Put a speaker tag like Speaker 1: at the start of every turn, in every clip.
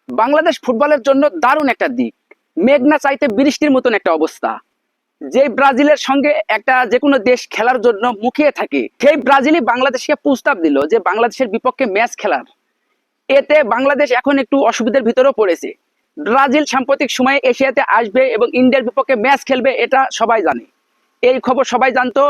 Speaker 1: বাংলাদেশ ফুটবলের জন্য দারুণ একটা দিক। মেঘনা চাইতে বৃষ্টির মতন একটা অবস্থা। যে ব্রাজিলের সঙ্গে একটা যে কোনো দেশ খেলার জন্য মুখিয়ে থাকে, সেই ব্রাজিলই বাংলাদেশকে প্রস্তাব দিল যে বাংলাদেশের বিপক্ষে ম্যাচ খেলার। এতে বাংলাদেশ এখন একটু অসুবিধার ভিতরেও পড়েছে। ব্রাজিল সাম্প্রতিক সময়ে এশিয়াতে আসবে এবং ইন্ডিয়ার বিপক্ষে ম্যাচ খেলবে, এটা সবাই জানে। এই খবর সবাই জানতো।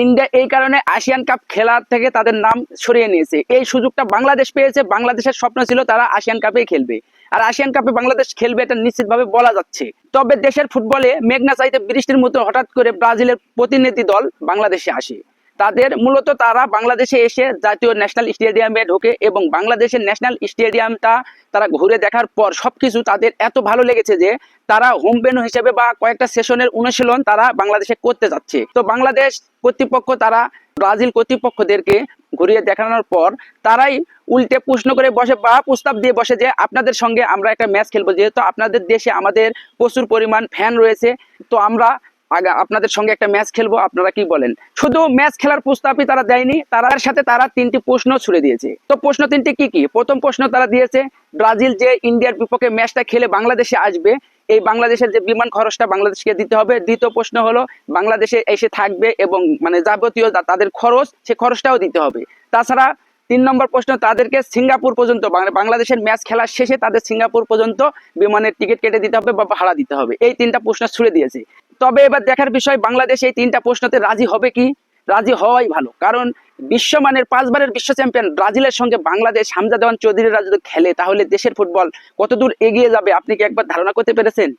Speaker 1: ইন্ডিয়া এই কারণে আসিয়ান কাপ খেলার থেকে তাদের নাম সরিয়ে নিয়েছে। এই সুযোগটা বাংলাদেশ পেয়েছে। বাংলাদেশের স্বপ্ন ছিল তারা আসিয়ান কাপেই খেলবে, আর আসিয়ান কাপে বাংলাদেশ খেলবে এটা নিশ্চিতভাবে বলা যাচ্ছে। তবে দেশের ফুটবলে মেঘনা চাইতে বৃষ্টির মতো হঠাৎ করে ব্রাজিলের প্রতিনিধি দল বাংলাদেশে আসে। তাদের মূলত তারা বাংলাদেশে এসে জাতীয় ন্যাশনাল স্টেডিয়ামে ঢোকে এবং বাংলাদেশের ন্যাশনাল স্টেডিয়ামটা তারা ঘুরে দেখার পর সবকিছু তাদের এত ভালো লেগেছে যে তারা হোম ভেন্যু হিসেবে বা কয়েকটা সেশনের অনুশীলন তারা বাংলাদেশে করতে যাচ্ছে। তো বাংলাদেশ কর্তৃপক্ষ তারা ব্রাজিল কর্তৃপক্ষদেরকে ঘুরিয়ে দেখানোর পর তারাই উল্টে প্রশ্ন করে বসে বা প্রস্তাব দিয়ে বসে যে আপনাদের সঙ্গে আমরা একটা ম্যাচ খেলবো, যেহেতু আপনাদের দেশে আমাদের প্রচুর পরিমাণ ফ্যান রয়েছে, তো আমরা আপনাদের সঙ্গে একটা ম্যাচ খেলবো, আপনারা কি বলেন। শুধু ম্যাচ খেলার প্রস্তাবই তারা দেয়নি, তার সাথে তারা তিনটি প্রশ্ন ছুড়ে দিয়েছে। তো প্রশ্ন তিনটি কি কি? প্রথম প্রশ্ন তারা দিয়েছে, ব্রাজিল যে ইন্ডিয়ার বিপক্ষে ম্যাচটা খেলে বাংলাদেশে আসবে, এই বাংলাদেশের যে বিমান খরচটা বাংলাদেশকে দিতে হবে। দ্বিতীয় প্রশ্ন হলো বাংলাদেশে এসে থাকবে এবং মানে যাবতীয় তাদের খরচ, সে খরচটাও দিতে হবে। তাছাড়া 3 নম্বর প্রশ্ন, তাদেরকে সিঙ্গাপুর পর্যন্ত বাংলাদেশের ম্যাচ খেলার শেষে তাদের সিঙ্গাপুর পর্যন্ত বিমানের টিকিট কেটে দিতে হবে বা ভাড়া দিতে হবে। এই 3টা প্রশ্ন ছুড়ে দিয়েছে। তবে এবার দেখার বিষয় বাংলাদেশ এই 3টা প্রশ্নতে রাজি হবে কি। রাজি হওয়াই ভালো, কারণ বিশ্বমানের 5বারের বিশ্ব চ্যাম্পিয়ন ব্রাজিলের সঙ্গে বাংলাদেশ হামজা দেওয়ান চৌধুরীরা যদি খেলে তাহলে দেশের ফুটবল কতদূর এগিয়ে যাবে আপনি কি একবার ধারণা করতে পেরেছেন?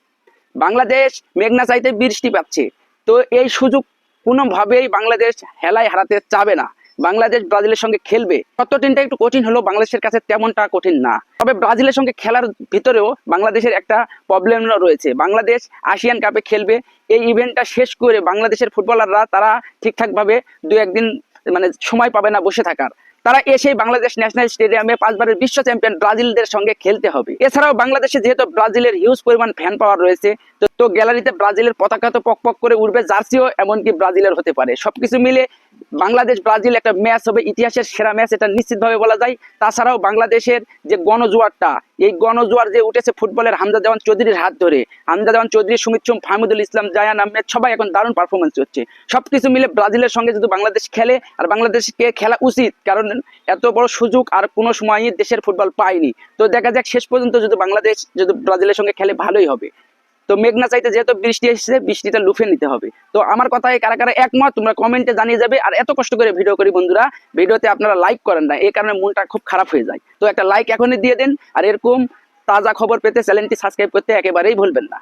Speaker 1: বাংলাদেশ মেঘনা চাইতে বৃষ্টি পাচ্ছে, তো এই সুযোগ কোনোভাবেই বাংলাদেশ হেলায় হারাতে চাবে না। বাংলাদেশ ব্রাজিলের সঙ্গে খেলবে। শর্তটা একটু কঠিন হলো, বাংলাদেশের কাছে তেমনটা কঠিন না। তবে ব্রাজিলের সঙ্গে খেলার ভিতরেও বাংলাদেশের একটা প্রবলেম রয়েছে। বাংলাদেশ আসিয়ান কাপে খেলবে, এই ইভেন্টটা শেষ করে বাংলাদেশের ফুটবলাররা তারা ঠিকঠাকভাবে 2-1 দিন মানে সময় পাবে না বসে থাকার। তারা এসে বাংলাদেশ ন্যাশনাল স্টেডিয়ামে 5বারের বিশ্ব চ্যাম্পিয়ন ব্রাজিলদের সঙ্গে খেলতে হবে। এছাড়াও বাংলাদেশে যেহেতু ব্রাজিলের হিউজ পরিমাণ ফ্যান পাওয়ার রয়েছে, তো গ্যালারিতে ব্রাজিলের পতাকা তো পক করে উঠবে, জার্সিও এমনকি ব্রাজিলের হতে পারে। সবকিছু মিলে বাংলাদেশ ব্রাজিল একটা ম্যাচ হবে, ইতিহাসের সেরা ম্যাচ, এটা নিশ্চিতভাবে বলা যায়। তাছাড়াও বাংলাদেশের যে গণজোয়ারটা, এই গণজোয়ার যে উঠেছে ফুটবলের হামজা দেওয়ান চৌধুরীর হাত ধরে, হামজা দেওয়ান চৌধুরী, সুমিত চুম, ফাহমিদুল ইসলাম, জায়ান আহমেদ, সবাই এখন দারুণ পারফরমেন্স হচ্ছে। সবকিছু মিলে ব্রাজিলের সঙ্গে যদি বাংলাদেশ খেলে, আর বাংলাদেশকে খেলা উচিত, কারণ এত বড় সুযোগ আর কোনো সময়ই দেশের ফুটবল পায়নি। তো দেখা যাক শেষ পর্যন্ত যদি বাংলাদেশ যদি ব্রাজিলের সঙ্গে খেলে ভালোই হবে। তো মেঘনা চাইতে যেহেতু বৃষ্টি এসেছে, বৃষ্টিটা লুফে নিতে হবে। তো আমার কথায় কারা কারা একমত তোমরা কমেন্টে জানিয়ে যাবে। আর এত কষ্ট করে ভিডিও করি বন্ধুরা, ভিডিওতে আপনারা লাইক করেন না, এই কারণে মনটা খুব খারাপ হয়ে যায়। তো একটা লাইক এখনই দিয়ে দেন, আর এরকম তাজা খবর পেতে চ্যানেলটি সাবস্ক্রাইব করতে একেবারেই ভুলবেন না।